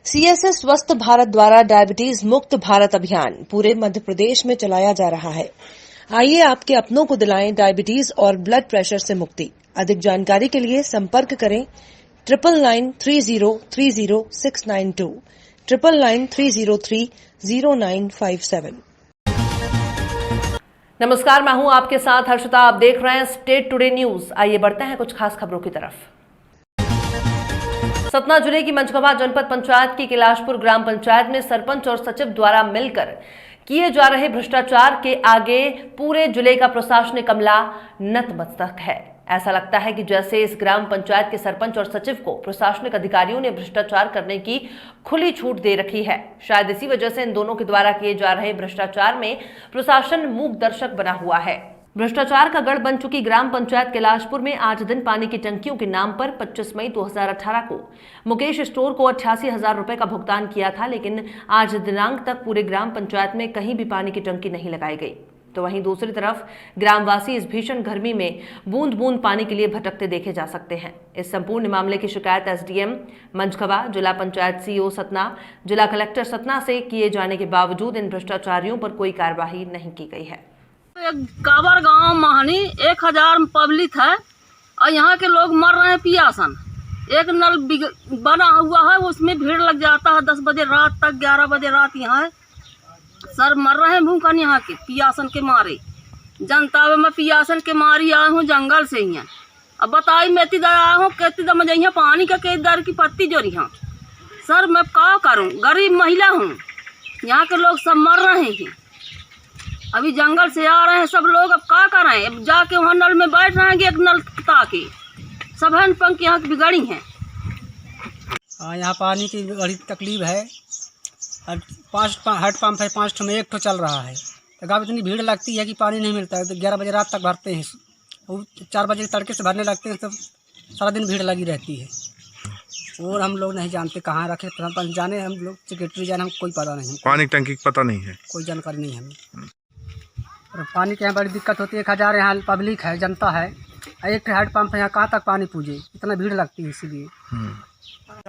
CSC स्वस्थ भारत द्वारा diabetes मुक्त भारत अभियान पूरे मध्य प्रदेश में चलाया जा रहा है। आइए आपके अपनों को दिलाएं डायबिटीज और ब्लड प्रेशर से मुक्ति। अधिक जानकारी के लिए संपर्क करें 9993030692 9993030957। नमस्कार, मैं हूं आपके साथ हर्षिता। आप देख रहे हैं स्टेट टुडे न्यूज। आइए बढ़ते हैं कुछ खास खबरों की तरफ। सतना जिले की मंझगवा जनपद पंचायत की कैलाशपुर ग्राम पंचायत में सरपंच और सचिव द्वारा मिलकर किए जा रहे भ्रष्टाचार के आगे पूरे जिले का प्रशासनिक अमला नतमस्तक है। ऐसा लगता है कि जैसे इस ग्राम पंचायत के सरपंच और सचिव को प्रशासनिक अधिकारियों ने भ्रष्टाचार करने की खुली छूट दे रखी है। शायद इसी वजह से इन दोनों के द्वारा किए जा रहे भ्रष्टाचार में प्रशासन मूक दर्शक बना हुआ है। भ्रष्टाचार का गढ़ बन चुकी ग्राम पंचायत कैलाशपुर में आज दिन पानी की टंकियों के नाम पर 25 मई 2018 को मुकेश स्टोर को 88,000 रुपए का भुगतान किया था, लेकिन आज दिनांक तक पूरे ग्राम पंचायत में कहीं भी पानी की टंकी नहीं लगाई गई। तो वहीं दूसरी तरफ ग्रामवासी इस भीषण गर्मी में बूंद बूंद पानी के लिए भटकते देखे जा सकते हैं। इस संपूर्ण मामले की शिकायत एसडीएम मंझगवा, जिला पंचायत सीईओ सतना, जिला कलेक्टर सतना से किए जाने के बावजूद इन भ्रष्टाचारियों पर कोई कार्रवाई नहीं की गई है। काबर गांव महानी 1000 पब्लिक है और यहाँ के लोग मर रहे हैं पियासन। एक नल बना हुआ है, उसमें भीड़ लग जाता है 10 बजे रात तक, 11 बजे रात यहाँ सर मर रहे हैं भूखन यहाँ के पियासन के मारे। जनता मैं पियासन के मारी आया हूँ जंगल से ही। अब बताई मैं तीदा आया हूँ कहती यहाँ पानी का केदार की पत्ती जो रही सर मैं क्या करूँ, गरीब महिला हूँ। यहाँ के लोग सब मर रहे हैं, अभी जंगल से आ रहे हैं सब लोग। अब क्या करें, अब जाके वहाँ नल में बैठ रहेंगे एक नल ताकि सब हैंडपंप यहाँ की बिगड़ी हैं। यहाँ पानी की बड़ी तकलीफ है। अब 5 हैंडपम्प है, 5 में 1 चल रहा है। तो गाँव इतनी भीड़ लगती है कि पानी नहीं मिलता है। तो 11 बजे रात तक भरते हैं और 4 बजे तड़के से भरने लगते हैं, तो सारा दिन भीड़ लगी रहती है। और हम लोग नहीं जानते कहाँ रखे, सरपंच जाने, हम लोग सेक्रेटरी जाने, हमको कोई पता नहीं। पानी टंकी पता नहीं है, कोई जानकारी नहीं हमें। और पानी की यहाँ बड़ी दिक्कत होती है। 1000 यहाँ पब्लिक है, जनता है, एक हैंड पंप है, यहाँ कहाँ तक पानी पूजे, इतना भीड़ लगती है। इसीलिए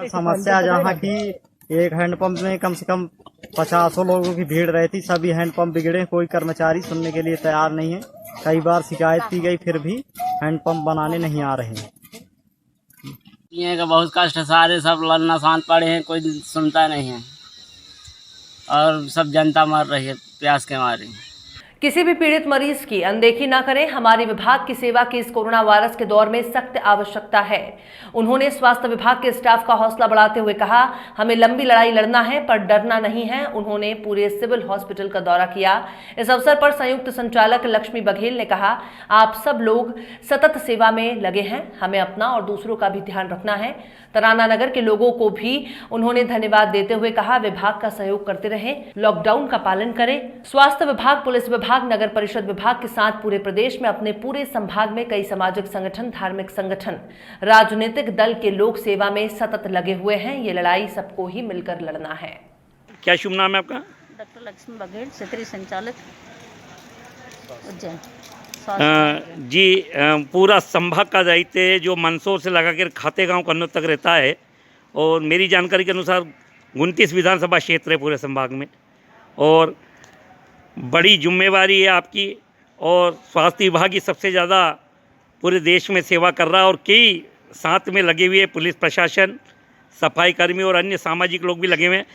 समस्या जहाँ की एक हैंडपंप में कम से कम 50 लोगों की भीड़ रहती, सभी हैंडपंप बिगड़े, कोई कर्मचारी सुनने के लिए तैयार नहीं है। कई बार शिकायत की गई, फिर भी हैंडपंप बनाने नहीं आ रहे हैं। ये का बहुत कष्ट है, सारे सब लड़ना शांत पड़े हैं, कोई सुनता नहीं है और सब जनता मर रही है प्यास के मारे। किसी भी पीड़ित मरीज की अनदेखी न करें। हमारे विभाग की सेवा की इस कोरोना वायरस के दौर में सख्त आवश्यकता है। उन्होंने स्वास्थ्य विभाग के स्टाफ का हौसला बढ़ाते हुए कहा, हमें लंबी लड़ाई लड़ना है पर डरना नहीं है। उन्होंने पूरे सिविल हॉस्पिटल का दौरा किया। इस अवसर पर संयुक्त संचालक लक्ष्मी बघेल ने कहा, आप सब लोग सतत सेवा में लगे हैं, हमें अपना और दूसरों का भी ध्यान रखना है। तराना नगर के लोगों को भी उन्होंने धन्यवाद देते हुए कहा, विभाग का सहयोग करते रहें, लॉकडाउन का पालन करें। स्वास्थ्य विभाग, पुलिस विभाग, नगर परिषद विभाग के साथ पूरे प्रदेश में अपने पूरे संभाग में कई सामाजिक संगठन, धार्मिक संगठन, राजनीतिक दल के लोग सेवा में सतत लगे हुए हैं। ये लड़ाई सबको ही मिलकर लड़ना है। क्या शुभ नाम है आपका? डॉक्टर लक्ष्मी बघेल, क्षेत्रीय संचालक उज्जैन। जी, पूरा संभाग का दायित्व जो मंदसौर से लगाकर खातेगांव कन्नौज तक रहता है, और मेरी जानकारी के अनुसार 29 विधानसभा क्षेत्र है पूरे संभाग में, और बड़ी जिम्मेवारी है आपकी। और स्वास्थ्य विभाग ही सबसे ज़्यादा पूरे देश में सेवा कर रहा है, और कई साथ में लगे हुए पुलिस प्रशासन, सफाई कर्मी और अन्य सामाजिक लोग भी लगे हुए हैं।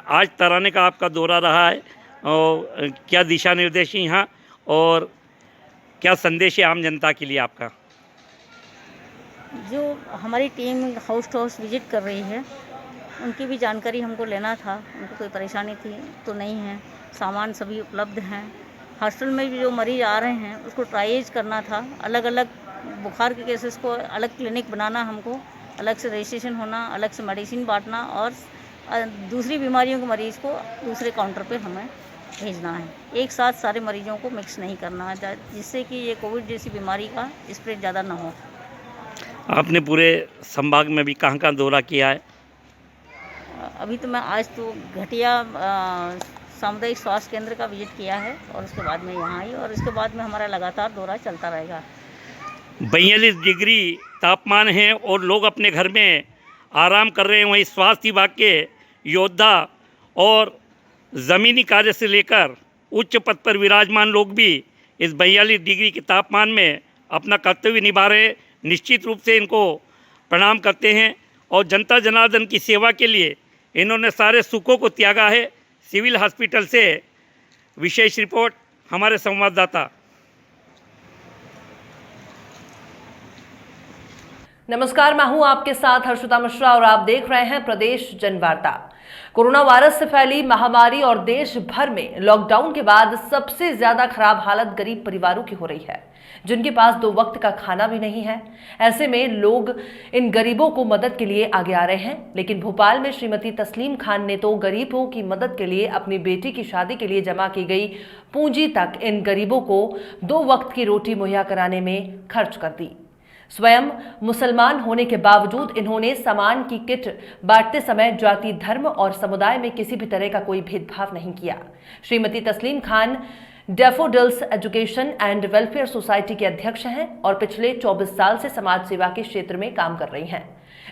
आज तराने का आपका दौरा रहा है, और क्या दिशा निर्देश है यहाँ, और क्या संदेश है आम जनता के लिए आपका? जो हमारी team house to house visit कर रही है, उनकी भी जानकारी हमको लेना था। उनको कोई परेशानी थी तो नहीं है, सामान सभी उपलब्ध हैं। हॉस्टल में भी जो मरीज आ रहे हैं उसको ट्राइज करना था। अलग अलग बुखार के केसेस को अलग क्लिनिक बनाना, हमको अलग से रजिस्ट्रेशन होना, अलग से मेडिसिन बांटना, और दूसरी बीमारियों के मरीज़ को दूसरे काउंटर पे हमें भेजना है। एक साथ सारे मरीजों को मिक्स नहीं करना है, जिससे कि ये कोविड जैसी बीमारी का स्प्रेड ज़्यादा ना हो। आपने पूरे संभाग में भी कहाँ कहाँ दौरा किया है? अभी तो मैं आज तो घटिया सामुदायिक स्वास्थ्य केंद्र का विजिट किया है, और उसके बाद में यहाँ आई, और इसके बाद में हमारा लगातार दौरा चलता रहेगा। 42 डिग्री तापमान है और लोग अपने घर में आराम कर रहे हैं। वहीं स्वास्थ्य विभाग के योद्धा और ज़मीनी कार्य से लेकर उच्च पद पर विराजमान लोग भी इस 42 डिग्री के तापमान में अपना कर्तव्य निभा रहे। निश्चित रूप से इनको प्रणाम करते हैं और जनता जनार्दन की सेवा के लिए इन्होंने सारे सुखों को त्यागा है। सिविल हॉस्पिटल से विशेष रिपोर्ट हमारे संवाददाता। नमस्कार, मैं हूं आपके साथ हर्षिता मिश्रा और आप देख रहे हैं प्रदेश जनवार्ता। कोरोना वायरस से फैली महामारी और देश भर में लॉकडाउन के बाद सबसे ज्यादा खराब हालत गरीब परिवारों की हो रही है, जिनके पास 2 वक्त का खाना भी नहीं है। ऐसे में लोग इन गरीबों को मदद के लिए आगे आ रहे हैं। लेकिन भोपाल में श्रीमती तस्लीम खान ने तो गरीबों की मदद के लिए अपनी बेटी की शादी के लिए जमा की गई पूंजी तक इन गरीबों को 2 वक्त की रोटी मुहैया कराने में खर्च कर दी। स्वयं मुसलमान होने के बावजूद इन्होंने सामान की किट बांटते समय जाति, धर्म और समुदाय में किसी भी तरह का कोई भेदभाव नहीं किया। श्रीमती तस्लीम Khan daffodils education and welfare society के अध्यक्ष हैं और पिछले 24 साल से समाज सेवा के क्षेत्र में काम कर रही हैं।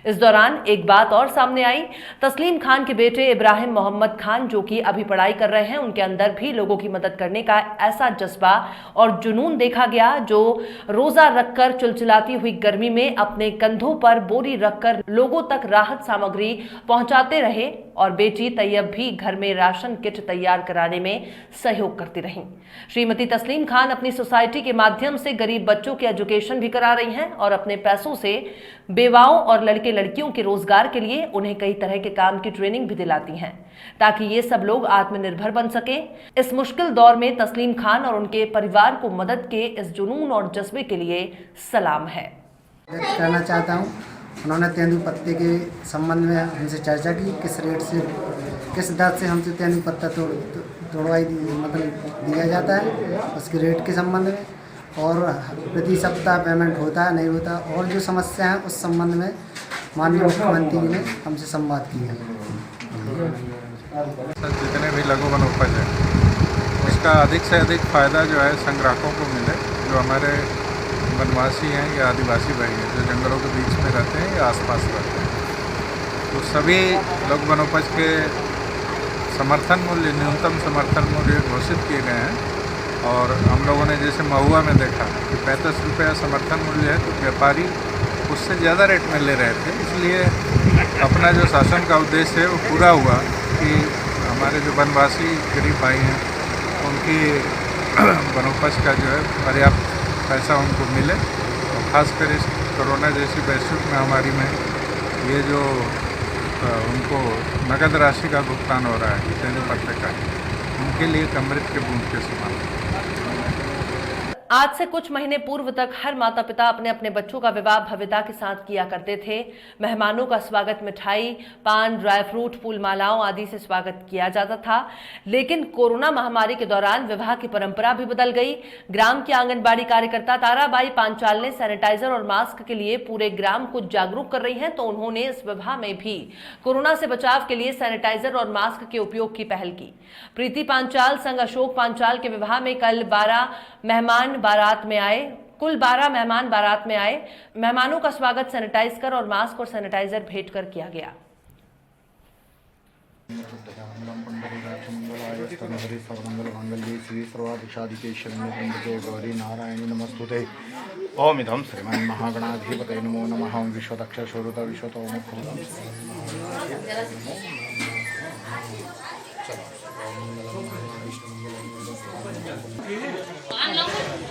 इस दौरान एक बात और सामने आई। तस्लीम खान के बेटे इब्राहिम मोहम्मद खान, जो कि अभी पढ़ाई कर रहे हैं, उनके अंदर भी लोगों की मदद करने का ऐसा जज्बा और जुनून देखा गया, जो रोजा रखकर चिलचिलाती हुई गर्मी में अपने कंधों पर बोरी रखकर लोगों तक राहत सामग्री पहुंचाते रहे और बेटी तैयब भी घर में राशन किट तैयार कराने में सहयोग करती रहीं। श्रीमती तस्लीम खान अपनी सोसाइटी के माध्यम से गरीब बच्चों के एजुकेशन भी करा रही हैं और अपने पैसों से बेवाओं और लड़के लड़कियों के रोजगार के लिए उन्हें कई तरह के काम की ट्रेनिंग भी दिलाती हैं, ताकि ये सब लोग आत्मनिर्भर बन सके। इस मुश्किल दौर में तस्लीम खान और उनके परिवार को मदद के इस जुनून और जज्बे के लिए सलाम है। कहना चाहता हूँ, उन्होंने तेंदुपत्ते के संबंध में हमसे चर्चा की, किस रेट से, किस दर से हमसे तेंदुपत्ता तोड़वाई मतलब दिया जाता है, उसके रेट के संबंध में, और प्रति सप्ताह पेमेंट होता है नहीं होता, और जो समस्या है उस संबंध में माननीय मुख्यमंत्री ने हमसे संवाद किया। जितने भी लघु वनोपज है उसका अधिक से अधिक फ़ायदा जो है संग्राहकों को मिले, जो हमारे वनवासी हैं या आदिवासी भाई हैं, जो जंगलों के बीच में रहते हैं या आसपास रहते हैं। तो सभी लघु वनोपज के समर्थन मूल्य, न्यूनतम समर्थन मूल्य घोषित किए गए हैं। और हम लोगों ने जैसे महुआ में देखा कि 35 रुपये समर्थन मूल्य है, तो व्यापारी उससे ज़्यादा रेट में ले रहे थे। इसलिए अपना जो शासन का उद्देश्य है वो पूरा हुआ कि हमारे जो वनवासी गरीब भाई हैं उनकी वनोपज का जो है पर्याप्त पैसा उनको मिले। और ख़ासकर इस कोरोना जैसी वैश्विक महामारी में ये जो उनको नगद राशि का भुगतान हो रहा है तेंदुपत्ते का, उनके लिए अमृत के बूंद के समान। आज से कुछ महीने पूर्व तक हर माता पिता अपने अपने बच्चों का विवाह भव्यता के साथ किया करते थे। मेहमानों का स्वागत मिठाई, पान, ड्राई फ्रूट, फूल मालाओं आदि से स्वागत किया जाता था। लेकिन कोरोना महामारी के दौरान विवाह की परंपरा भी बदल गई। ग्राम की आंगनबाड़ी कार्यकर्ता ताराबाई पांचाल ने सैनिटाइजर और मास्क के लिए पूरे ग्राम को जागरूक कर रही हैं, तो उन्होंने इस विवाह में भी कोरोना से बचाव के लिए सैनिटाइजर और मास्क के उपयोग की पहल की। प्रीति पांचाल संग अशोक पांचाल के विवाह में कल 12 मेहमान बारात में आए। कुल 12 मेहमान बारात में आए। मेहमानों का स्वागत सैनिटाइज कर और मास्क और सैनिटाइजर भेंट कर किया गया। गौरी नारायणी नमस्तुते। ओम इदं श्रीमन् महागणाधिपतये नमो नमः। ओम विश्वदक्ष स्वरूप विश्वतो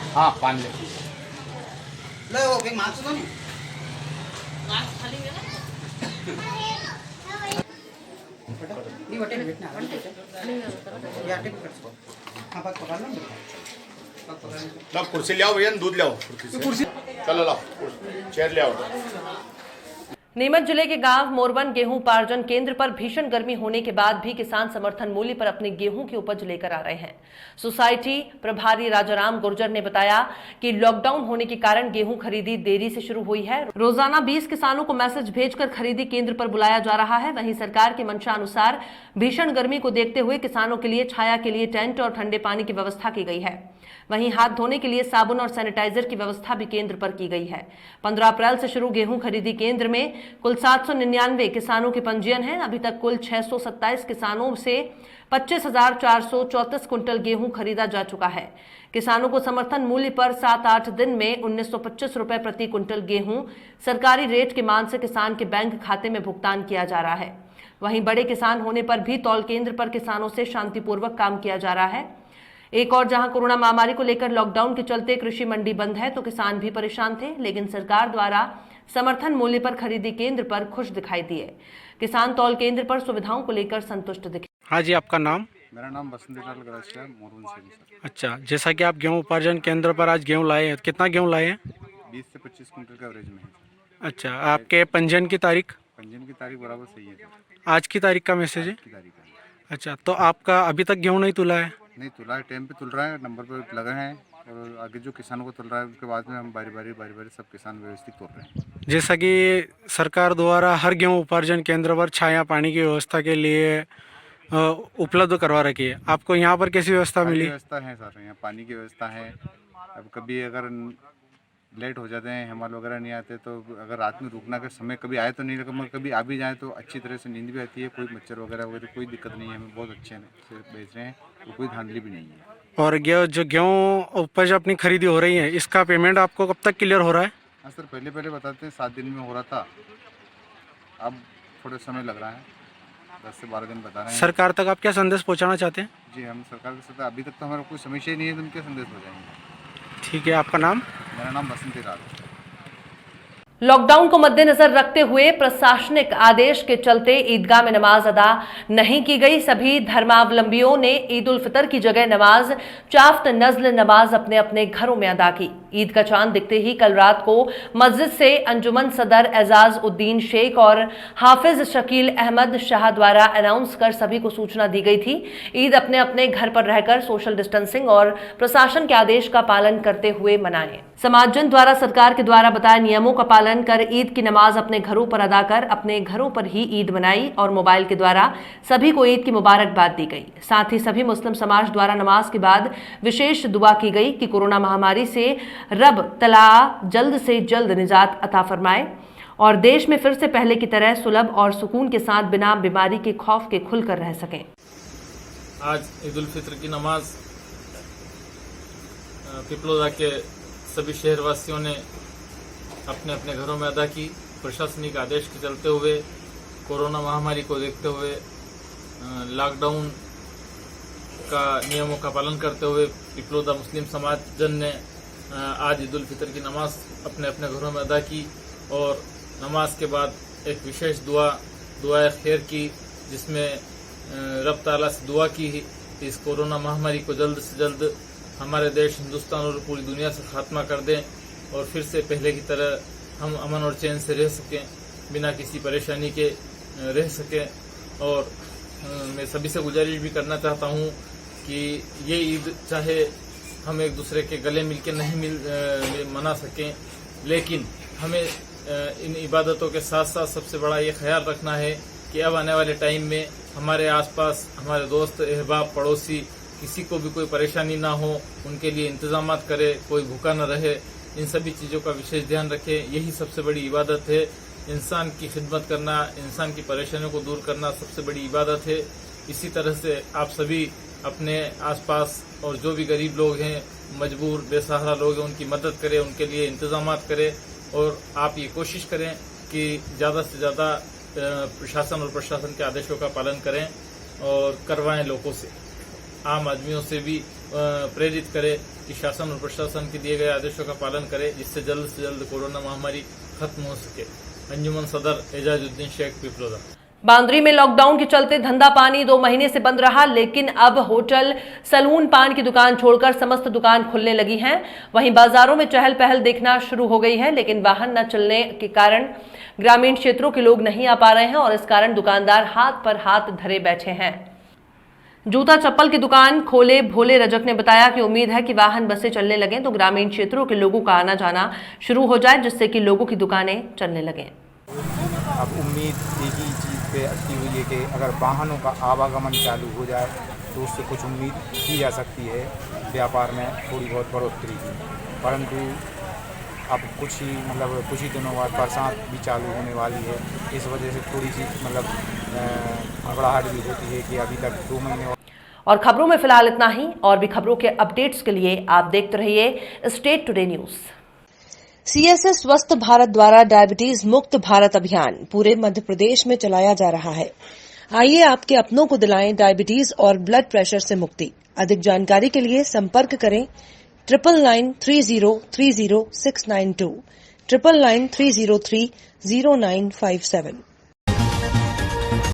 हाँ पान ले कुर्सी ले आओ भैया, दूध ले आओ, चलो लाओ चेयर ले आओ। नीमच जिले के गांव मोरवन गेहूं उपार्जन केंद्र पर भीषण गर्मी होने के बाद भी किसान समर्थन मूल्य पर अपने गेहूं की उपज लेकर आ रहे हैं। सोसाइटी प्रभारी राजाराम गुर्जर ने बताया कि लॉकडाउन होने के कारण गेहूं खरीदी देरी से शुरू हुई है। रोजाना 20 किसानों को मैसेज भेजकर खरीदी केंद्र पर बुलाया जा रहा है। वहीं सरकार के मंशा अनुसार भीषण गर्मी को देखते हुए किसानों के लिए छाया के लिए टेंट और ठंडे पानी की व्यवस्था की गई है। वहीं हाथ धोने के लिए साबुन और सैनिटाइजर की व्यवस्था भी केंद्र पर की गई है। 15 अप्रैल से शुरू गेहूं खरीदी केंद्र में कुल 799 किसानों के पंजीयन हैं। अभी तक कुल 627 किसानों से 25,434 कुंटल गेहूं खरीदा जा चुका है। किसानों को समर्थन मूल्य पर 7-8 दिन में 1925 रुपए प्रति कुंटल गेहूं सरकारी रेट के मान से किसान के बैंक खाते में भुगतान किया जा रहा है। वहीं बड़े किसान होने पर भी तौल केंद्र पर किसानों से शांतिपूर्वक काम किया जा रहा है। एक और जहां कोरोना महामारी को लेकर लॉकडाउन के चलते कृषि मंडी बंद है तो किसान भी परेशान थे, लेकिन सरकार द्वारा समर्थन मूल्य पर खरीदी केंद्र पर खुश दिखाई दिए। किसान तौल केंद्र पर सुविधाओं को लेकर संतुष्ट दिखे। हाँ जी, आपका नाम? मेरा नाम बसंतीलाल गरासिया, मोरून से सर। अच्छा, जैसा कि आप गेहूं उपार्जन केंद्र पर आज गेहूं लाए हैं, कितना गेहूं लाए हैं? 20 से 25 कुंटल का एवरेज में है। अच्छा, आपके पंजीयन की तारीख? पंजीयन की तारीख बराबर सही है सर। आज की तारीख का मैसेज है? की तारीख है। अच्छा, तो आपका अभी तक गेहूं नहीं तुला है? नहीं तुला है, टाइम पे तुल रहा है, नंबर पर लगे हैं और आगे जो किसानों को तुल रहा है उसके बाद में हम बारी बारी सब किसान व्यवस्थित तोड़ रहे हैं। जैसा कि सरकार द्वारा हर गेहूं उपार्जन केंद्र पर छाया पानी की व्यवस्था के लिए उपलब्ध करवा रखी है, आपको यहाँ पर कैसी व्यवस्था मिली? व्यवस्था है सर, यहाँ पानी की व्यवस्था है। अब कभी अगर लेट हो जाते हैं, हिमाल वगैरह नहीं आते तो अगर रात में रुकना का समय कभी आए तो नहीं, लेकिन कभी आ भी जाए तो अच्छी तरह से नींद भी आती है, कोई मच्छर वगैरह कोई दिक्कत नहीं है। हमें बहुत अच्छे से बेच रहे हैं, तो कोई धांधली भी नहीं है। और जो गेहूँ उपज अपनी खरीदी हो रही है, इसका पेमेंट आपको कब तक क्लियर हो रहा है? हाँ सर, पहले बताते हैं 7 दिन में हो रहा था, अब थोड़ा समय लग रहा है, 10 से 12 दिन बता रहे हैं। सरकार तक आप क्या संदेश पहुंचाना चाहते हैं? जी, हम सरकार के साथ अभी तक तो हमारा कोई समस्या ही नहीं है, तो हम क्या संदेश हो जाएंगे। ठीक है, आपका नाम? मेरा नाम बसंतीलाल। लॉकडाउन को मद्देनजर रखते हुए प्रशासनिक आदेश के चलते ईदगाह में नमाज अदा नहीं की गई। सभी धर्मावलंबियों ने ईद उल फितर की जगह नमाज चाफ्त नज़ल नमाज अपने अपने घरों में अदा की। ईद का चांद दिखते ही कल रात को मस्जिद से अंजुमन सदर एजाज उद्दीन शेख और हाफिज शकील अहमद शाह द्वारा अनाउंस कर सभी को सूचना दी गई थी। ईद अपने अपने घर पर रहकर सोशल डिस्टेंसिंग और प्रशासन के आदेश का पालन करते हुए मनाएं। समाजजन द्वारा सरकार के द्वारा बताए नियमों का पालन कर ईद की नमाज अपने घरों पर अदा कर अपने घरों पर ही ईद मनाई और मोबाइल के द्वारा सभी को ईद की मुबारकबाद दी गई। साथ ही सभी मुस्लिम समाज द्वारा नमाज के बाद विशेष दुआ की गई कि कोरोना महामारी से रब तला जल्द से जल्द निजात अता फरमाए और देश में फिर से पहले की तरह सुलभ और सुकून के साथ बिना बीमारी के खौफ के खुलकर रह सकें। आज ईद उल फितर की नमाज पिपलोदा के सभी शहरवासियों ने अपने अपने घरों में अदा की। प्रशासनिक आदेश के चलते हुए कोरोना महामारी को देखते हुए लॉकडाउन का नियमों का पालन करते हुए पिपलोदा मुस्लिम समाज जन ने आज ईद उल फितर की नमाज अपने अपने घरों में अदा की और नमाज के बाद एक विशेष दुआ खैर की, जिसमें रब ताला से दुआ की इस कोरोना महामारी को जल्द से जल्द हमारे देश हिंदुस्तान और पूरी दुनिया से खात्मा कर दें और फिर से पहले की तरह हम अमन और चैन से रह सकें, बिना किसी परेशानी के रह सकें। और मैं सभी से गुजारिश भी करना चाहता हूं कि ये ईद चाहे हम एक दूसरे के गले मिलकर नहीं मना सकें, लेकिन हमें इन इबादतों के साथ साथ सबसे बड़ा ये ख्याल रखना है कि अब आने वाले टाइम में हमारे आसपास हमारे दोस्त अहबाब पड़ोसी किसी को भी कोई परेशानी ना हो, उनके लिए इंतजामात करे, कोई भूखा न रहे, इन सभी चीज़ों का विशेष ध्यान रखें। यही सबसे बड़ी इबादत है। इंसान की खिदमत करना, इंसान की परेशानियों को दूर करना सबसे बड़ी इबादत है। इसी तरह से आप सभी अपने आसपास और जो भी गरीब लोग हैं, मजबूर बेसहारा लोग हैं, उनकी मदद करें, उनके लिए इंतजामात करें और आप ये कोशिश करें कि ज़्यादा से ज़्यादा प्रशासन और प्रशासन के आदेशों का पालन करें और करवाएं। लोगों से, आम आदमियों से भी प्रेरित करें कि शासन और प्रशासन के दिए गए आदेशों का पालन करें, जिससे जल्द से जल्द कोरोना महामारी खत्म हो सके। अंजुमन सदर एजाजुद्दीन शेख, पिपलोदा। बांद्री में लॉकडाउन के चलते धंधा पानी 2 महीने से बंद रहा, लेकिन अब होटल, सैलून, पान की दुकान छोड़कर समस्त दुकान खुलने लगी हैं। वहीं बाजारों में चहल पहल देखना शुरू हो गई है, लेकिन वाहन न चलने के कारण ग्रामीण क्षेत्रों के लोग नहीं आ पा रहे हैं और इस कारण दुकानदार हाथ पर हाथ धरे बैठे हैं। जूता चप्पल की दुकान खोले भोले रजक ने बताया कि उम्मीद है कि वाहन बसें चलने लगें तो ग्रामीण क्षेत्रों के लोगों का आना जाना शुरू हो जाए, जिससे कि लोगों की दुकानें चलने लगें। अब उम्मीद एक ही चीज़ पे अटकी हुई है कि अगर वाहनों का आवागमन चालू हो जाए तो उससे कुछ उम्मीद की जा सकती है व्यापार में थोड़ी बहुत बढ़ोतरी की, परंतु अब कुछ ही दिनों बाद बरसात भी चालू होने वाली है। इस वजह से थोड़ी सी घबराहट भी होती है कि अभी तक 2 महीने। और खबरों में फिलहाल इतना ही। और भी खबरों के अपडेट्स के लिए आप देखते रहिए स्टेट टुडे न्यूज। CSS स्वस्थ भारत द्वारा डायबिटीज मुक्त भारत अभियान पूरे मध्य प्रदेश में चलाया जा रहा है। आइए आपके अपनों को दिलाएं डायबिटीज और ब्लड प्रेशर से मुक्ति। अधिक जानकारी के लिए संपर्क करें 9993030692 9993030957।